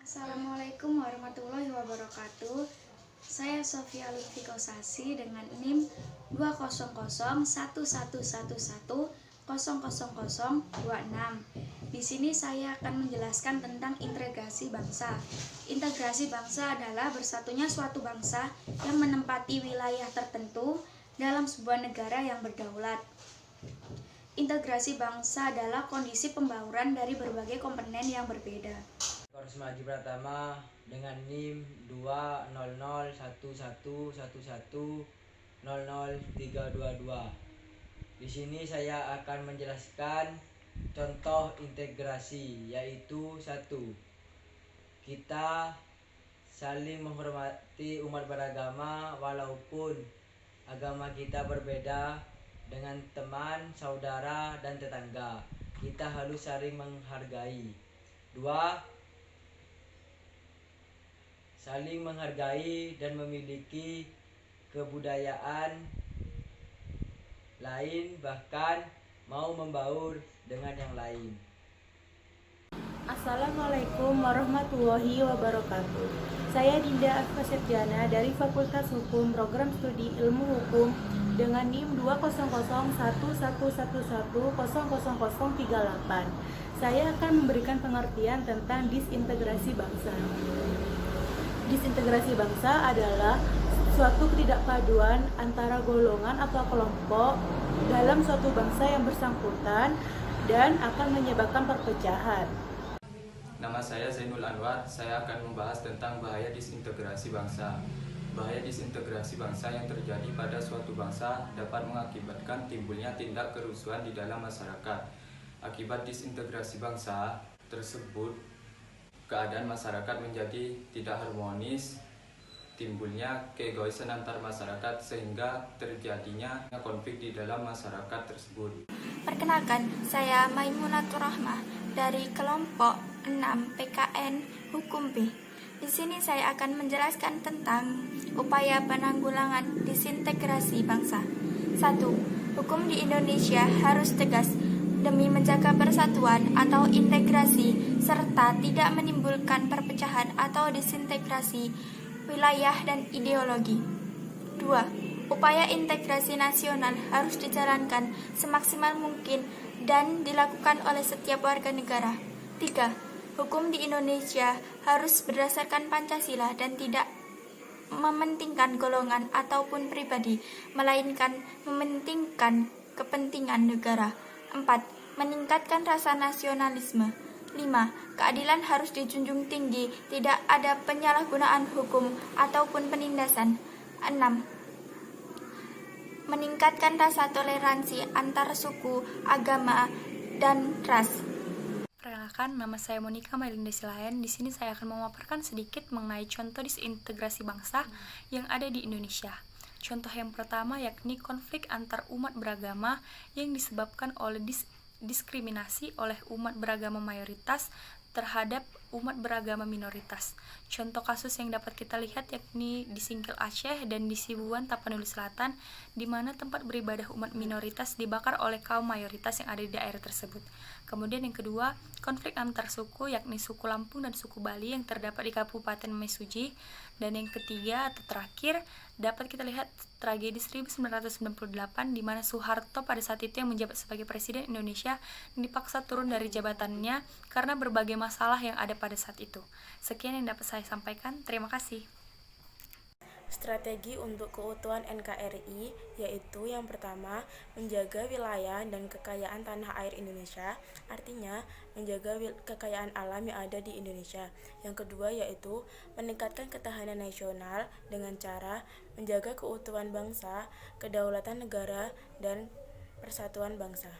Assalamualaikum warahmatullahi wabarakatuh. Saya Sofia Lutfi Kosasi dengan NIM 2001111000026. Di sini saya akan menjelaskan tentang integrasi bangsa. Integrasi bangsa adalah bersatunya suatu bangsa yang menempati wilayah tertentu dalam sebuah negara yang berdaulat. Integrasi bangsa adalah kondisi pembauran dari berbagai komponen yang berbeda. Korsmaji Pratama dengan NIM 2001111000322. Di sini saya akan menjelaskan contoh integrasi, yaitu 1. Kita saling menghormati umat beragama walaupun agama kita berbeda. Dengan teman, saudara, dan tetangga, kita harus saling menghargai. 2. Saling menghargai dan memiliki kebudayaan lain, bahkan mau membaur dengan yang lain. Assalamualaikum warahmatullahi wabarakatuh. Saya Dinda Affa Septiana dari Fakultas Hukum Program Studi Ilmu Hukum dengan NIM 2001111000038. Saya akan memberikan pengertian tentang disintegrasi bangsa. Disintegrasi bangsa adalah suatu ketidakpaduan antara golongan atau kelompok dalam suatu bangsa yang bersangkutan dan akan menyebabkan perpecahan. Nama saya Zainul Anwar. Saya akan membahas tentang bahaya disintegrasi bangsa. Bahaya disintegrasi bangsa yang terjadi pada suatu bangsa dapat mengakibatkan timbulnya tindak kerusuhan di dalam masyarakat. Akibat disintegrasi bangsa tersebut, keadaan masyarakat menjadi tidak harmonis, timbulnya keegoisan antar masyarakat sehingga terjadinya konflik di dalam masyarakat tersebut. Perkenalkan, saya Maimunatur Rahmah dari kelompok 6 PKN Hukum B. Di sini saya akan menjelaskan tentang upaya penanggulangan disintegrasi bangsa. 1. Hukum di Indonesia harus tegas demi menjaga persatuan atau integrasi serta tidak menimbulkan perpecahan atau disintegrasi wilayah dan ideologi. 2. Upaya integrasi nasional harus dijalankan semaksimal mungkin dan dilakukan oleh setiap warga negara. 3. Hukum di Indonesia harus berdasarkan Pancasila dan tidak mementingkan golongan ataupun pribadi, melainkan mementingkan kepentingan negara. 4. Meningkatkan rasa nasionalisme. 5. Keadilan harus dijunjung tinggi, tidak ada penyalahgunaan hukum ataupun penindasan. 6. Meningkatkan rasa toleransi antar suku, agama, dan ras. Perkenalkan, nama saya Monika Melinda Silayan. Di sini saya akan memaparkan sedikit mengenai contoh disintegrasi bangsa yang ada di Indonesia. Contoh yang pertama yakni konflik antar umat beragama yang disebabkan oleh diskriminasi oleh umat beragama mayoritas terhadap umat beragama minoritas. Contoh kasus yang dapat kita lihat yakni di Singkil Aceh dan di Sibuan Tapanuli Selatan, di mana tempat beribadah umat minoritas dibakar oleh kaum mayoritas yang ada di daerah tersebut. Kemudian yang kedua, konflik antar suku yakni suku Lampung dan suku Bali yang terdapat di Kabupaten Mesuji. Dan yang ketiga atau terakhir, dapat kita lihat tragedi 1998 di mana Soeharto pada saat itu yang menjabat sebagai Presiden Indonesia dipaksa turun dari jabatannya karena berbagai masalah yang ada pada saat itu. Sekian yang dapat saya sampaikan. Terima kasih. Strategi untuk keutuhan NKRI yaitu yang pertama, menjaga wilayah dan kekayaan tanah air Indonesia, artinya menjaga kekayaan alam yang ada di Indonesia. Yang kedua yaitu meningkatkan ketahanan nasional dengan cara menjaga keutuhan bangsa, kedaulatan negara, dan persatuan bangsa.